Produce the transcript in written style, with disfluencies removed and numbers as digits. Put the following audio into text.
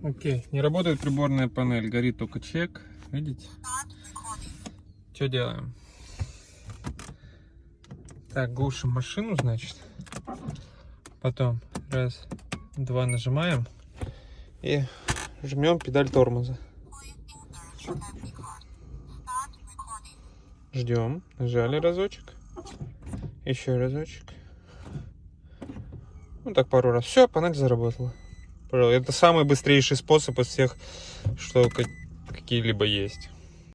Окей, не работает приборная панель, горит только чек. Видите? Что делаем? Так, глушим машину, значит. Потом раз, два нажимаем и жмем педаль тормоза. Ждем. Нажали разочек. Еще разочек. Ну так пару раз. Все, панель заработала. Это самый быстрейший способ из всех, что какие-либо есть.